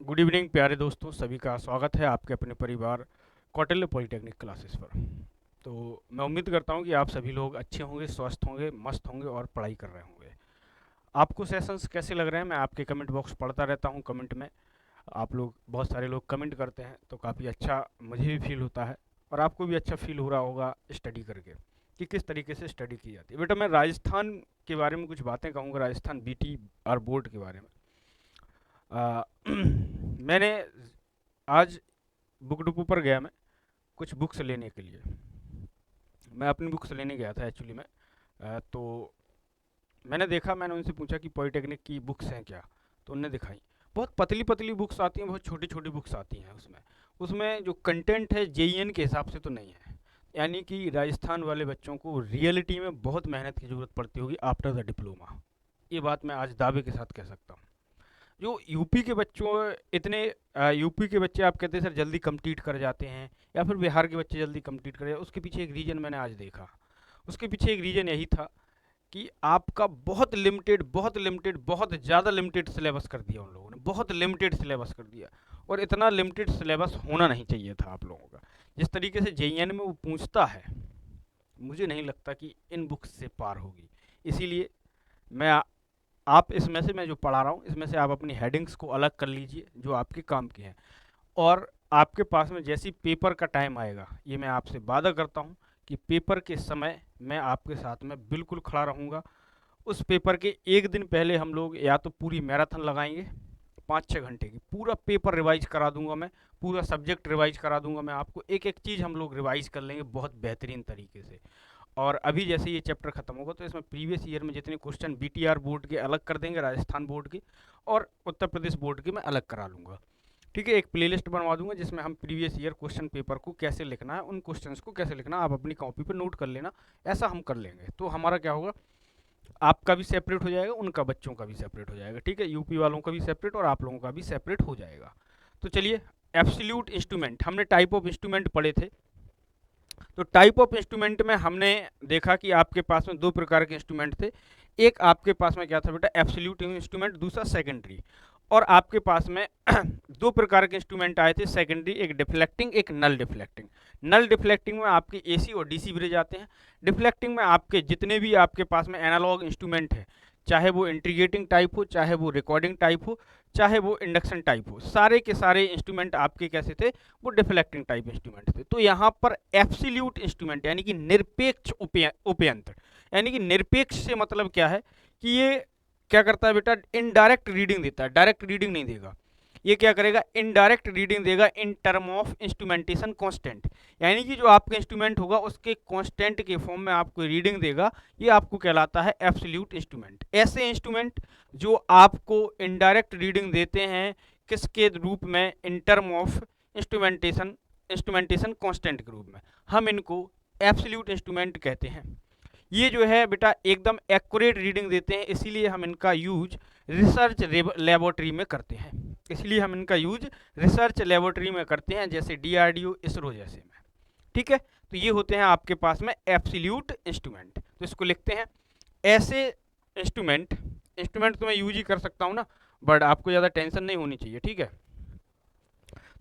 Good evening प्यारे दोस्तों, सभी का स्वागत है आपके अपने परिवार कौटिल्य पॉलिटेक्निक क्लासेस पर। तो मैं उम्मीद करता हूं कि आप सभी लोग अच्छे होंगे, स्वस्थ होंगे, मस्त होंगे और पढ़ाई कर रहे होंगे। आपको सेशंस कैसे लग रहे हैं? मैं आपके कमेंट बॉक्स पढ़ता रहता हूं। कमेंट में आप लोग, बहुत सारे लोग कमेंट करते हैं तो काफ़ी अच्छा मुझे भी फील होता है और आपको भी अच्छा फील हो रहा होगा स्टडी करके कि किस तरीके से स्टडी की जाती है। बेटा, मैं राजस्थान के बारे में कुछ बातें कहूँगा, राजस्थान बीटी आर बोर्ड के बारे में। मैंने आज बुक डिपो पर गया, मैं कुछ बुक्स लेने के लिए। मैं अपनी बुक्स लेने गया था एक्चुअली में। तो मैंने देखा, मैंने उनसे पूछा कि पॉलिटेक्निक की बुक्स हैं क्या, तो उनने दिखाई। बहुत पतली पतली बुक्स आती हैं, बहुत छोटी छोटी बुक्स आती हैं। उसमें उसमें जो कंटेंट है जेईएन के हिसाब से तो नहीं है। यानी कि राजस्थान वाले बच्चों को रियलिटी में बहुत मेहनत की ज़रूरत पड़ती होगी आफ्टर द डिप्लोमा। ये बात मैं आज दावे के साथ कह सकता हूँ। जो यूपी के बच्चों इतने यूपी के बच्चे आप कहते हैं सर जल्दी कंप्लीट कर जाते हैं, या फिर बिहार के बच्चे जल्दी कंप्लीट कर जाते हैं, उसके पीछे एक रीज़न मैंने आज देखा। उसके पीछे एक रीज़न यही था कि आपका बहुत ज़्यादा लिमिटेड सिलेबस कर दिया उन लोगों ने, बहुत लिमिटेड सिलेबस कर दिया। और इतना लिमिटेड सिलेबस होना नहीं चाहिए था आप लोगों का। जिस तरीके से जेईएन में वो पूछता है, मुझे नहीं लगता कि इन बुक्स से पार होगी। इसीलिए मैं आप इसमें से, मैं जो पढ़ा रहा हूँ इसमें से आप अपनी हेडिंग्स को अलग कर लीजिए जो आपके काम की हैं। और आपके पास में जैसी पेपर का टाइम आएगा, ये मैं आपसे वादा करता हूँ कि पेपर के समय मैं आपके साथ में बिल्कुल खड़ा रहूँगा। उस पेपर के एक दिन पहले हम लोग या तो पूरी मैराथन लगाएंगे, 5-6 घंटे की पूरा पेपर रिवाइज करा दूंगा मैं, पूरा सब्जेक्ट रिवाइज करा दूंगा मैं आपको। एक एक चीज़ हम लोग रिवाइज कर लेंगे बहुत बेहतरीन तरीके से। और अभी जैसे ये चैप्टर खत्म होगा तो इसमें प्रीवियस ईयर में जितने क्वेश्चन बीटीआर बोर्ड के अलग कर देंगे, राजस्थान बोर्ड के और उत्तर प्रदेश बोर्ड के मैं अलग करा लूँगा। ठीक है, एक प्लेलिस्ट बनवा दूंगा जिसमें हम प्रीवियस ईयर क्वेश्चन पेपर को कैसे लिखना है, उन क्वेश्चंस को कैसे लिखना है, आप अपनी कॉपी पर नोट कर लेना। ऐसा हम कर लेंगे तो हमारा क्या होगा, आपका भी सेपरेट हो जाएगा, उनका बच्चों का भी सेपरेट हो जाएगा। ठीक है, यूपी वालों का भी सेपरेट और आप लोगों का भी सेपरेट हो जाएगा। तो चलिए, एब्सोल्यूट इंस्ट्रूमेंट, हमने टाइप ऑफ इंस्ट्रूमेंट पढ़े थे। तो टाइप ऑफ इंस्ट्रूमेंट में हमने देखा कि आपके पास में दो प्रकार के इंस्ट्रूमेंट थे। एक आपके पास में क्या था बेटा, एब्सोल्यूट इंस्ट्रूमेंट, दूसरा सेकेंडरी। और आपके पास में दो प्रकार के इंस्ट्रूमेंट आए थे सेकेंडरी, एक डिफ्लेक्टिंग, एक नल डिफ्लेक्टिंग। नल डिफ्लेक्टिंग में आपके एसी और डीसी ब्रिज आते हैं। डिफ्लेक्टिंग में आपके जितने भी आपके पास में एनालॉग इंस्ट्रूमेंट है, चाहे वो इंटीग्रेटिंग टाइप हो, चाहे वो रिकॉर्डिंग टाइप हो, चाहे वो इंडक्शन टाइप हो, सारे के सारे इंस्ट्रूमेंट आपके कैसे थे, वो डिफ्लेक्टिंग टाइप इंस्ट्रूमेंट थे। तो यहाँ पर एब्सोल्यूट इंस्ट्रूमेंट यानी कि निरपेक्ष उपयंत्र, यानी कि निरपेक्ष से मतलब क्या है कि ये क्या करता है बेटा, इनडायरेक्ट रीडिंग देता है, डायरेक्ट रीडिंग नहीं देगा। ये क्या करेगा, इनडायरेक्ट रीडिंग देगा in term of instrumentation constant. यानी कि जो आपका इंस्ट्रूमेंट होगा उसके कांस्टेंट के फॉर्म में आपको रीडिंग देगा। ये आपको कहलाता है एब्सोल्यूट इंस्ट्रूमेंट। ऐसे इंस्ट्रूमेंट जो आपको इनडायरेक्ट रीडिंग देते हैं, किसके रूप में, in term of instrumentation constant के रूप में, हम इनको एब्सोल्यूट इंस्ट्रूमेंट कहते हैं। ये जो है बेटा एकदम एक्यूरेट रीडिंग देते हैं, इसीलिए हम इनका यूज रिसर्च लेबोरेटरी में करते हैं। इसलिए हम इनका यूज रिसर्च लेबोरेटरी में करते हैं, जैसे डीआरडीओ, इसरो जैसे में। ठीक है, तो ये होते हैं आपके पास में एब्सोल्यूट इंस्ट्रूमेंट। तो इसको लिखते हैं ऐसे इंस्ट्रूमेंट। इंस्ट्रूमेंट तो मैं यूज ही कर सकता हूँ ना, बट आपको ज़्यादा टेंशन नहीं होनी चाहिए। ठीक है,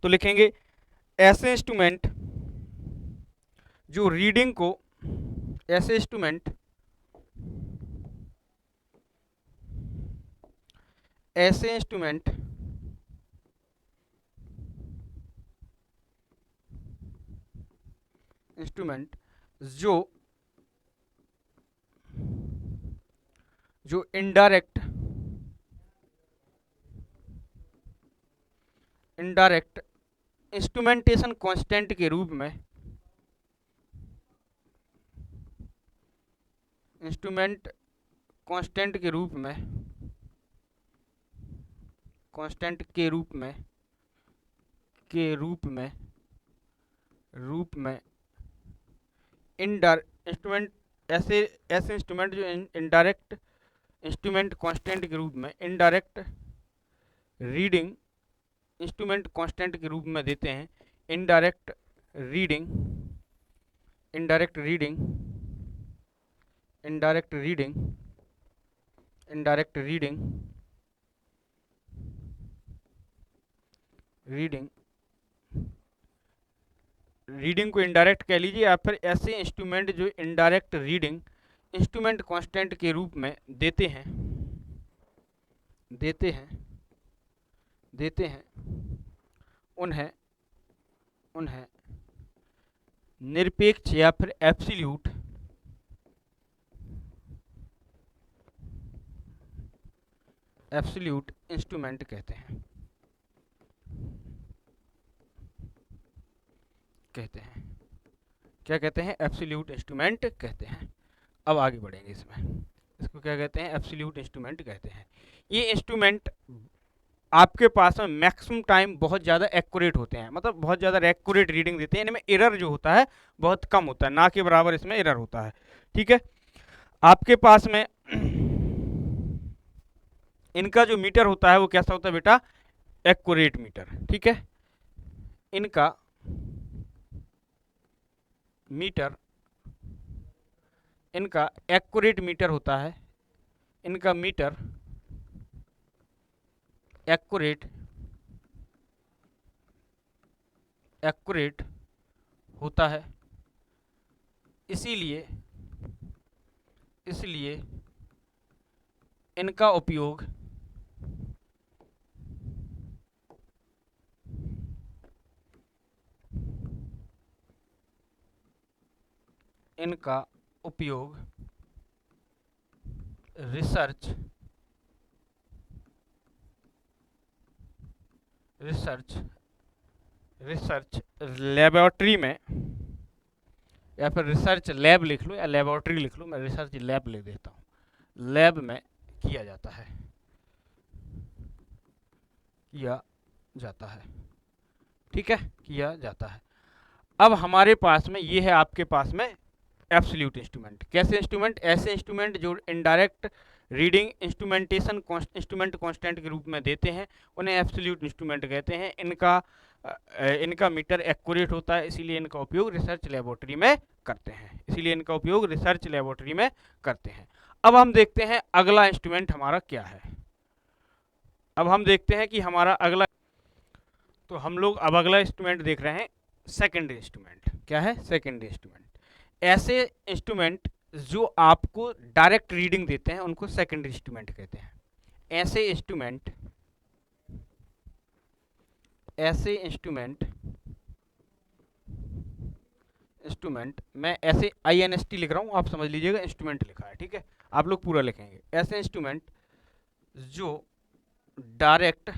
तो लिखेंगे ऐसे इंस्ट्रूमेंट जो रीडिंग को, ऐसे इंस्ट्रूमेंट, ऐसे इंस्ट्रूमेंट इंस्ट्रूमेंट जो जो इनडायरेक्ट इनडायरेक्ट इंस्ट्रूमेंटेशन कांस्टेंट के रूप में, इंस्ट्रूमेंट कांस्टेंट के रूप में, कांस्टेंट के रूप में, के रूप में इंस्ट्रूमेंट, ऐसे ऐसे इंस्ट्रूमेंट जो इनडायरेक्ट इंस्ट्रूमेंट कांस्टेंट के रूप में, इनडायरेक्ट रीडिंग इंस्ट्रूमेंट कांस्टेंट के रूप में देते हैं। Indirect reading, indirect reading, indirect reading, indirect reading reading, reading को इनडायरेक्ट कह लीजिए, या फिर ऐसे इंस्ट्रूमेंट जो इनडायरेक्ट रीडिंग इंस्ट्रूमेंट कांस्टेंट के रूप में देते हैं, देते हैं, देते हैं, उन्हें उन्हें निरपेक्ष या फिर एब्सोल्यूट एब्सोल्यूट इंस्ट्रूमेंट कहते हैं, कहते हैं। क्या कहते हैं? एब्सोल्यूट इंस्ट्रूमेंट कहते हैं। अब आगे बढ़ेंगे इसमें, इसको क्या कहते हैं? एब्सोल्यूट इंस्ट्रूमेंट कहते हैं। ये इंस्ट्रूमेंट आपके पास में मैक्सिमम टाइम बहुत ज़्यादा एक्यूरेट होते हैं, मतलब बहुत ज़्यादा एक्यूरेट रीडिंग देते हैं, इनमें एरर जो होता है बहुत कम होता है, ना के बराबर इसमें एरर होता है। ठीक है, आपके पास में इनका जो मीटर होता है वो कैसा होता है बेटा? Accurate meter. ठीक है, इनका मीटर, इनका एक्यूरेट मीटर होता है, इनका मीटर एक्यूरेट एक्यूरेट होता है। इसीलिए इसलिए इनका उपयोग इनका उपयोग रिसर्च रिसर्च रिसर्च लेबोरेटरी में, या फिर रिसर्च लैब लिख लो या लेबोरेटरी लिख लो, मैं रिसर्च लैब लिख देता हूँ, लैब में किया जाता है, किया जाता है। ठीक है, किया जाता है। अब हमारे पास में ये है, आपके पास में एब्सोल्यूट इंस्ट्रूमेंट। कैसे इंस्ट्रूमेंट? ऐसे इंस्ट्रूमेंट जो indirect reading instrumentation instrument constant के रूप में देते हैं, उन्हें एब्सोल्यूट इंस्ट्रूमेंट कहते हैं। इनका मीटर एक्यूरेट होता है, इसीलिए इनका उपयोग रिसर्च लेबोरेटरी में करते हैं, इसीलिए इनका उपयोग रिसर्च लेबोरेटरी में करते हैं। अब हम देखते हैं अगला इंस्ट्रूमेंट हमारा क्या है। अब हम देखते हैं कि हमारा अगला, तो हम लोग अब अगला इंस्ट्रूमेंट देख रहे हैं, सेकेंडरी इंस्ट्रूमेंट। क्या है? Secondary instrument. ऐसे इंस्ट्रूमेंट जो आपको डायरेक्ट रीडिंग देते हैं उनको सेकेंडरी इंस्ट्रूमेंट कहते हैं। ऐसे इंस्ट्रूमेंट ऐसे इंस्ट्रूमेंट इंस्ट्रूमेंट मैं ऐसे INST लिख रहा हूँ, आप समझ लीजिएगा इंस्ट्रूमेंट लिखा है। ठीक है, आप लोग पूरा लिखेंगे। ऐसे इंस्ट्रूमेंट जो डायरेक्ट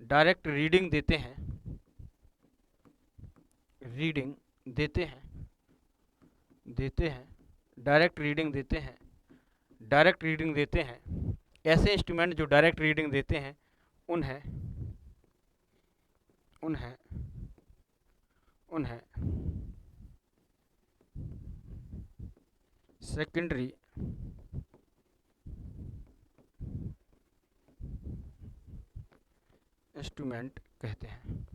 डायरेक्ट रीडिंग देते हैं, रीडिंग देते हैं देते हैं डायरेक्ट रीडिंग देते हैं, डायरेक्ट रीडिंग देते हैं। ऐसे इंस्ट्रूमेंट जो डायरेक्ट रीडिंग देते हैं उन्हें उन्हें उन्हें सेकेंडरी इंस्ट्रूमेंट कहते हैं,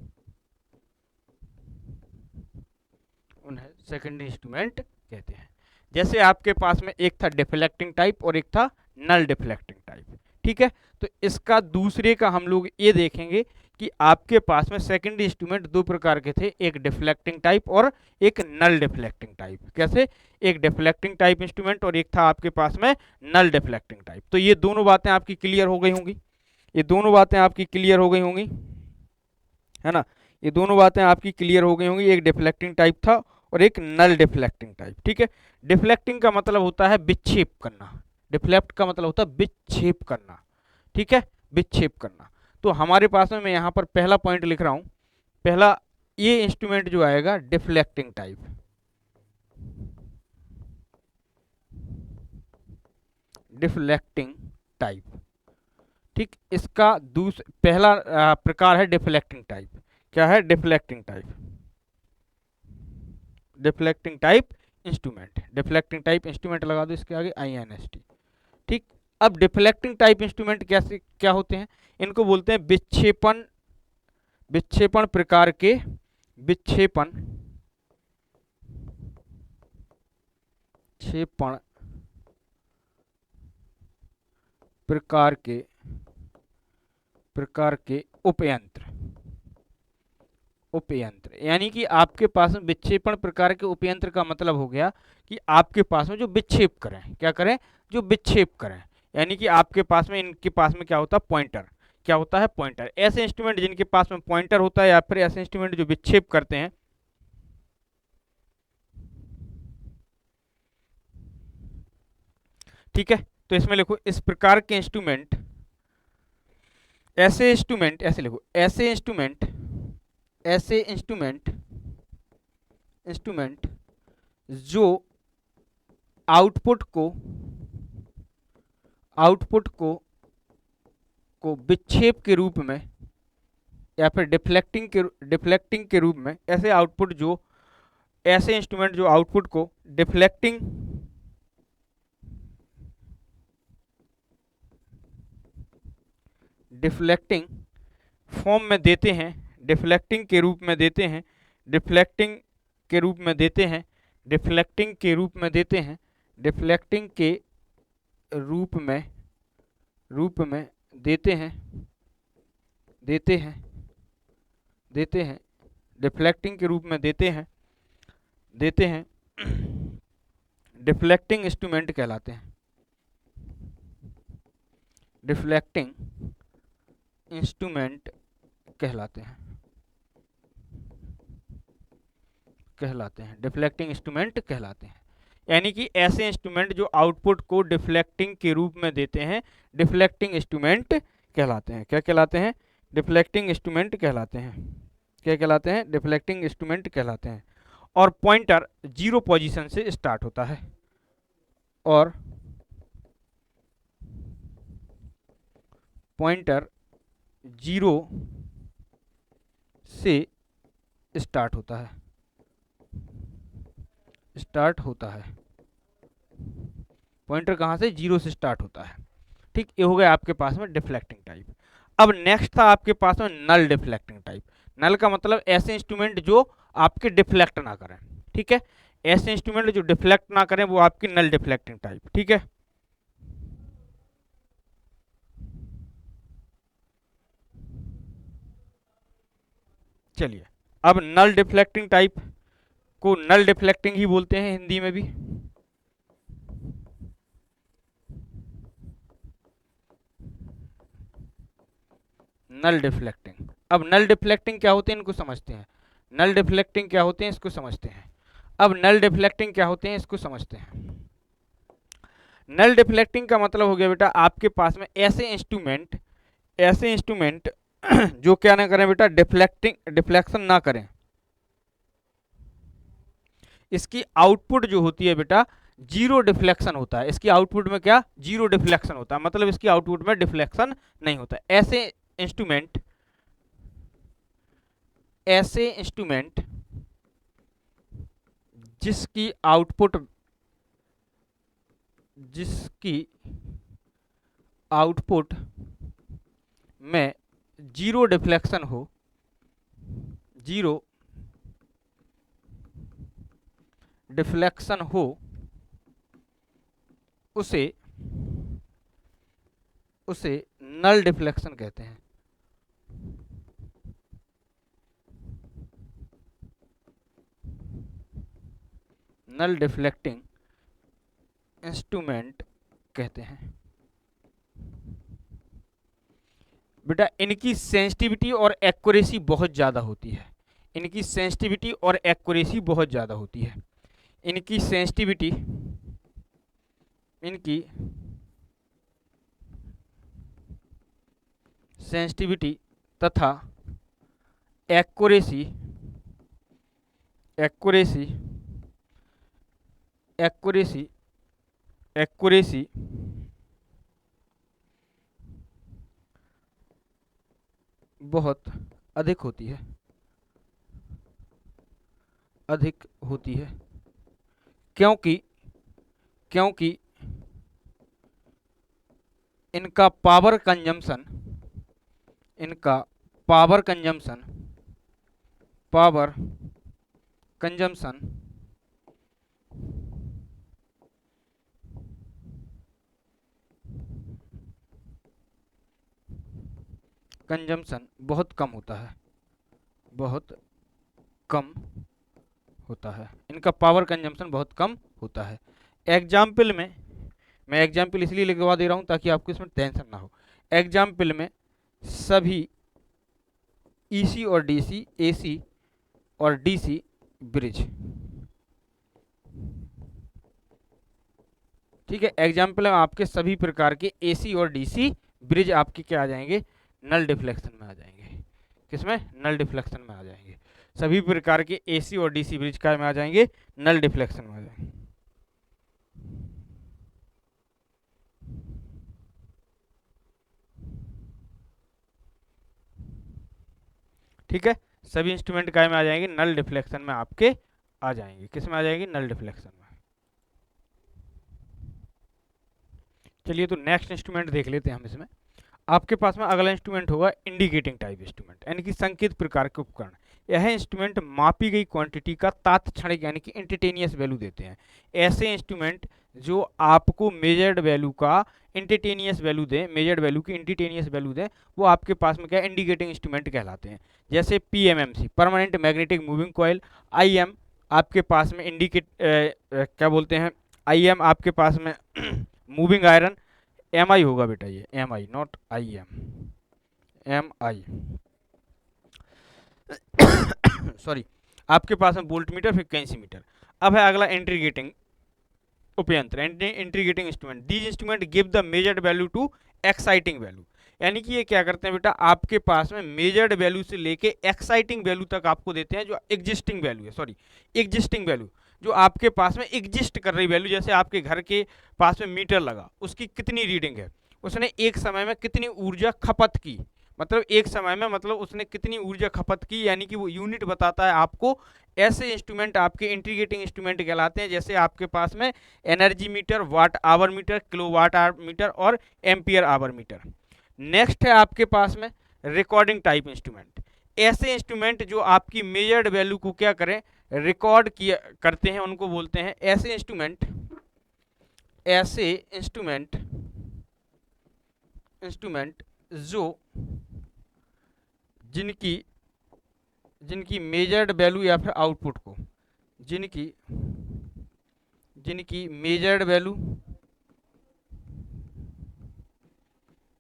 उन्हें सेकेंडरी इंस्ट्रूमेंट कहते हैं। जैसे आपके पास में एक था डिफ्लेक्टिंग टाइप और एक था नल डिफ्लेक्टिंग टाइप। ठीक है, तो इसका दूसरे का हम लोग ये देखेंगे कि आपके पास में सेकेंडरी इंस्ट्रूमेंट दो प्रकार के थे, एक डिफ्लेक्टिंग टाइप और एक नल डिफ्लेक्टिंग टाइप। कैसे? एक डिफ्लेक्टिंग टाइप इंस्ट्रूमेंट और एक था आपके पास में नल डिफ्लेक्टिंग टाइप। तो ये दोनों बातें आपकी क्लियर हो गई होंगी, ये दोनों बातें आपकी क्लियर हो गई होंगी, है ना? ये दोनों बातें आपकी क्लियर हो गई होंगी। एक डिफ्लेक्टिंग टाइप था और एक नल डिफ्लेक्टिंग टाइप। ठीक है, डिफ्लेक्टिंग का मतलब होता है विक्षेप करना, डिफ्लेक्ट का मतलब होता है विक्षेप करना। ठीक है, विक्षेप करना। तो हमारे पास में मैं यहाँ पर पहला पॉइंट लिख रहा हूँ, पहला ये इंस्ट्रूमेंट जो आएगा डिफ्लेक्टिंग टाइप, डिफ्लेक्टिंग टाइप। ठीक, इसका पहला प्रकार है डिफ्लेक्टिंग टाइप। क्या है? Deflecting type, deflecting type instrument. Deflecting type instrument लगा दो इसके आगे INST। ठीक, अब डिफ्लेक्टिंग टाइप इंस्ट्रूमेंट कैसे क्या होते हैं? इनको बोलते हैं विक्षेपण विक्षेपण प्रकार के विक्षेपण क्षेपण प्रकार के प्रकार के उपयंत्र, उपयंत्र यानी कि आपके पास में विक्षेपण प्रकार के उपयंत्र का मतलब हो गया कि आपके पास में जो विक्षेप करें, क्या करें, जो विक्षेप करें, यानी कि आपके पास में, इनके पास में क्या होता है, पॉइंटर, क्या होता है, पॉइंटर। ऐसे इंस्ट्रूमेंट जिनके पास में पॉइंटर होता है या फिर ऐसे इंस्ट्रूमेंट जो विक्षेप करते हैं, ठीक है। तो इसमें लिखो इस प्रकार के इंस्ट्रूमेंट, ऐसे इंस्ट्रूमेंट, ऐसे लिखो, ऐसे इंस्ट्रूमेंट, ऐसे इंस्ट्रूमेंट, इंस्ट्रूमेंट जो आउटपुट को, आउटपुट को विक्षेप के रूप में या फिर डिफ्लेक्टिंग के रूप में, ऐसे आउटपुट जो, ऐसे इंस्ट्रूमेंट जो आउटपुट को डिफ्लेक्टिंग, डिफ्लेक्टिंग फॉर्म में देते हैं, डिफ्लेक्टिंग के रूप में देते हैं, डिफ्लेक्टिंग के रूप में देते हैं, डिफ्लेक्टिंग के रूप में देते हैं, डिफ्लेक्टिंग के रूप में, रूप में देते हैं, देते हैं, देते हैं, डिफ्लेक्टिंग के रूप में देते हैं, देते हैं, डिफ्लेक्टिंग इंस्ट्रूमेंट कहलाते हैं, डिफ्लेक्टिंग इंस्ट्रूमेंट कहलाते हैं, कहलाते हैं, डिफ्लेक्टिंग इंस्ट्रूमेंट कहलाते हैं। यानी कि ऐसे इंस्ट्रूमेंट जो आउटपुट को डिफ्लेक्टिंग के रूप में देते हैं, डिफ्लेक्टिंग इंस्ट्रूमेंट कहलाते हैं। क्या कहलाते हैं, डिफ्लेक्टिंग इंस्ट्रूमेंट कहलाते हैं। क्या कहलाते हैं, डिफ्लेक्टिंग इंस्ट्रूमेंट कहलाते हैं। और पॉइंटर जीरो पोजीशन से स्टार्ट होता है, और पॉइंटर जीरो से स्टार्ट होता है, स्टार्ट होता है। पॉइंटर कहाँ से, जीरो से स्टार्ट होता है। ठीक, ये हो गया आपके पास में डिफ्लेक्टिंग टाइप। अब नेक्स्ट था आपके पास में नल डिफ्लेक्टिंग टाइप। नल का मतलब ऐसे इंस्ट्रूमेंट जो आपके डिफ्लेक्ट ना करें, ठीक है। ऐसे इंस्ट्रूमेंट जो डिफ्लेक्ट ना करें वो आपकी नल डिफ्लेक्टिंग टाइप, ठीक है। चलिए, अब नल डिफ्लेक्टिंग टाइप को नल डिफ्लेक्टिंग ही बोलते हैं हिंदी में भी। नल डिफ्लेक्टिंग, अब नल डिफ्लेक्टिंग क्या होते हैं इनको समझते हैं। नल डिफ्लेक्टिंग क्या होते हैं इसको समझते हैं। अब नल डिफ्लेक्टिंग क्या होते हैं इसको समझते हैं। नल डिफ्लेक्टिंग का मतलब हो गया बेटा आपके पास में ऐसे इंस्ट्रूमेंट, ऐसे इंस्ट्रूमेंट जो क्या ना करें बेटा, डिफ्लेक्टिंग, डिफ्लेक्शन ना करें। इसकी आउटपुट जो होती है बेटा जीरो डिफ्लेक्शन होता है। इसकी आउटपुट में क्या, जीरो डिफ्लेक्शन होता है, मतलब इसकी आउटपुट में डिफ्लेक्शन नहीं होता। ऐसे इंस्ट्रूमेंट, ऐसे इंस्ट्रूमेंट जिसकी आउटपुट, जिसकी आउटपुट में जीरो डिफ्लेक्शन हो, जीरो डिफ्लेक्शन हो, उसे, उसे नल डिफ्लेक्शन कहते हैं। नल डिफ्लेक्टिंग इंस्ट्रूमेंट कहते हैं। बेटा इनकी सेंसिटिविटी और एक्यूरेसी बहुत ज़्यादा होती है। इनकी सेंसिटिविटी और एक्यूरेसी बहुत ज़्यादा होती है। इनकी सेंसिटिविटी, इनकी सेंसिटिविटी तथा एक्यूरेसी, एक्यूरेसी, एक्यूरेसी, एक्यूरेसी बहुत अधिक होती है, अधिक होती है। क्योंकि, क्योंकि इनका पावर कंजम्पशन, इनका power consumption, power consumption consumption बहुत कम होता है, बहुत कम होता है, इनका पावर कंजम्पशन बहुत कम होता है। एग्जाम्पल में, मैं एग्जाम्पल इसलिए लिखवा दे रहा हूँ ताकि आपको इसमें टेंशन ना हो। एग्जाम्पल में सभी ईसी और डीसी, एसी और डीसी ब्रिज, ठीक है। एग्जाम्पल में आपके सभी प्रकार के एसी और डीसी ब्रिज आपके क्या आ जाएंगे, नल डिफ्लेक्शन में आ जाएंगे। किसमें, नल डिफ्लेक्शन में आ जाएंगे। सभी प्रकार के एसी और डीसी ब्रिज का में आ जाएंगे, नल डिफ्लेक्शन में आ जाएंगे। ठीक है, सभी इंस्ट्रूमेंट काय में आ जाएंगे, नल डिफ्लेक्शन में आपके आ जाएंगे। किस में आ जाएंगे, नल डिफ्लेक्शन में। चलिए तो नेक्स्ट इंस्ट्रूमेंट देख लेते हैं हम इसमें। आपके पास में अगला इंस्ट्रूमेंट होगा इंडिकेटिंग टाइप इंस्ट्रूमेंट, यानी कि संकेत प्रकार के उपकरण। यह इंस्ट्रूमेंट मापी गई क्वांटिटी का तात्क्षणिक यानी कि इंस्टेंटेनियस वैल्यू देते हैं। ऐसे इंस्ट्रूमेंट जो आपको मेजर्ड वैल्यू का इंस्टेंटेनियस वैल्यू दें, मेजर्ड वैल्यू की इंस्टेंटेनियस वैल्यू दें, वो आपके पास में क्या इंडिकेटिंग इंस्ट्रूमेंट कहलाते हैं। जैसे PMMC, permanent magnetic moving coil. IM आपके पास में इंडिकेट क्या बोलते हैं, आईएम आपके पास में मूविंग आयरन। एम आई होगा बेटा, ये M I, not I M, M I sorry. आपके पास में वोल्ट मीटर, फ्रिक्वेंसी मीटर। अब है अगला इंट्रीगेटिंग उपयंत्र, integrating instrument. These instrument give the measured value to exciting value, यानी कि ये क्या करते हैं बेटा, आपके पास में मेजर्ड वैल्यू से लेके एक्साइटिंग वैल्यू तक आपको देते हैं, जो एग्जिस्टिंग वैल्यू है, सॉरी एग्जिस्टिंग वैल्यू, जो आपके पास में एग्जिस्ट कर रही वैल्यू। जैसे आपके घर के पास में मीटर लगा, उसकी कितनी रीडिंग है, उसने एक समय में कितनी ऊर्जा खपत की, मतलब एक समय में मतलब उसने कितनी ऊर्जा खपत की, यानी कि वो यूनिट बताता है आपको। ऐसे इंस्ट्रूमेंट आपके इंटीग्रेटिंग इंस्ट्रूमेंट कहलाते हैं। जैसे आपके पास में energy meter, watt hour meter, kilo watt hour meter और एम्पियर आवर मीटर। नेक्स्ट है आपके पास में रिकॉर्डिंग टाइप इंस्ट्रूमेंट। ऐसे इंस्ट्रूमेंट जो आपकी मेजर्ड वैल्यू को क्या करें, रिकॉर्ड किया करते हैं, उनको बोलते हैं ऐसे इंस्ट्रूमेंट। ऐसे इंस्ट्रूमेंट इंस्ट्रूमेंट जो जिनकी जिनकी मेजर्ड वैल्यू या फिर आउटपुट को, जिनकी जिनकी मेजर्ड वैल्यू,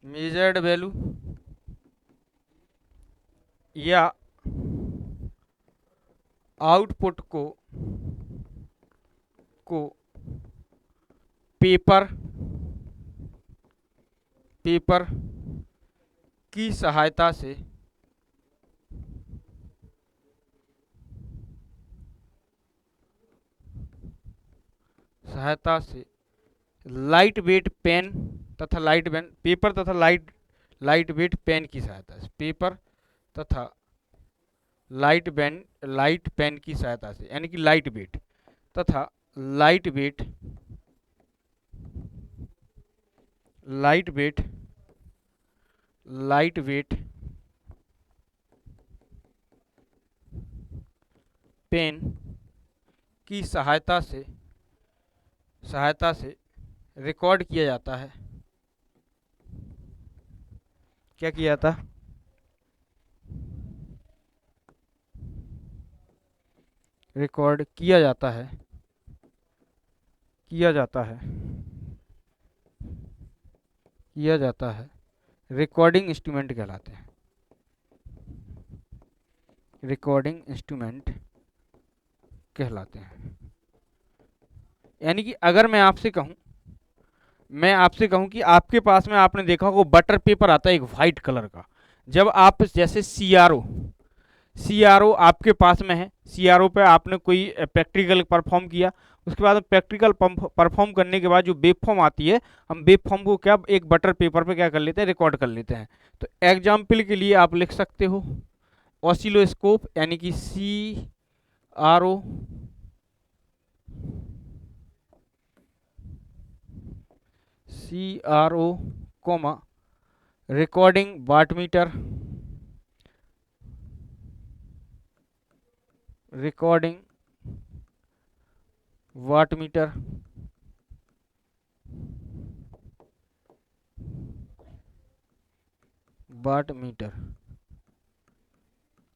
मेजर्ड वैल्यू या आउटपुट को पेपर पेपर की सहायता से लाइट वेट पेन तथा लाइट पेन, पेपर तथा लाइट वेट पेन की सहायता से, पेपर तथा लाइट पेन की सहायता से, यानी कि लाइट वेट तथा light weight light weight light weight pen की सहायता से रिकॉर्ड किया जाता है। क्या किया जाता है, रिकॉर्ड किया जाता है, किया जाता है, किया जाता है। रिकॉर्डिंग इंस्ट्रूमेंट कहलाते हैं, रिकॉर्डिंग इंस्ट्रूमेंट कहलाते हैं। यानी कि अगर मैं आपसे कहूं कि आपके पास में आपने देखा होगा बटर पेपर आता है एक वाइट कलर का। जब आप जैसे सीआरओ आपके पास में है, सीआरओ पे आपने कोई प्रैक्टिकल परफॉर्म किया, उसके बाद प्रैक्टिकल परफॉर्म करने के बाद जो वेब फॉर्म आती है, हम वेब फॉर्म को क्या एक बटर पेपर पे क्या कर लेते हैं, रिकॉर्ड कर लेते हैं। तो एग्जाम्पल के लिए आप लिख सकते हो ऑसिलोस्कोप, यानी कि CRO comma recording wattmeter, recording wattmeter, watt meter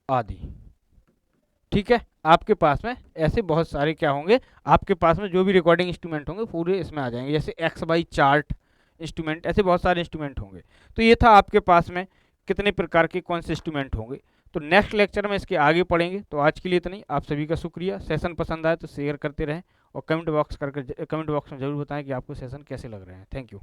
आदि। ठीक है, आपके पास में ऐसे बहुत सारे क्या होंगे, आपके पास में जो भी रिकॉर्डिंग इंस्ट्रूमेंट होंगे पूरे इसमें आ जाएंगे, जैसे एक्स बाई चार्ट इंस्ट्रूमेंट, ऐसे बहुत सारे इंस्ट्रूमेंट होंगे। तो ये था आपके पास में कितने प्रकार के कौन से इंस्ट्रूमेंट होंगे। तो नेक्स्ट लेक्चर में इसके आगे पढ़ेंगे। तो आज के लिए इतना ही। आप सभी का शुक्रिया। सेशन पसंद आए तो शेयर करते रहें और कमेंट बॉक्स में ज़रूर बताएं कि आपको सेशन कैसे लग रहे हैं। Thank you.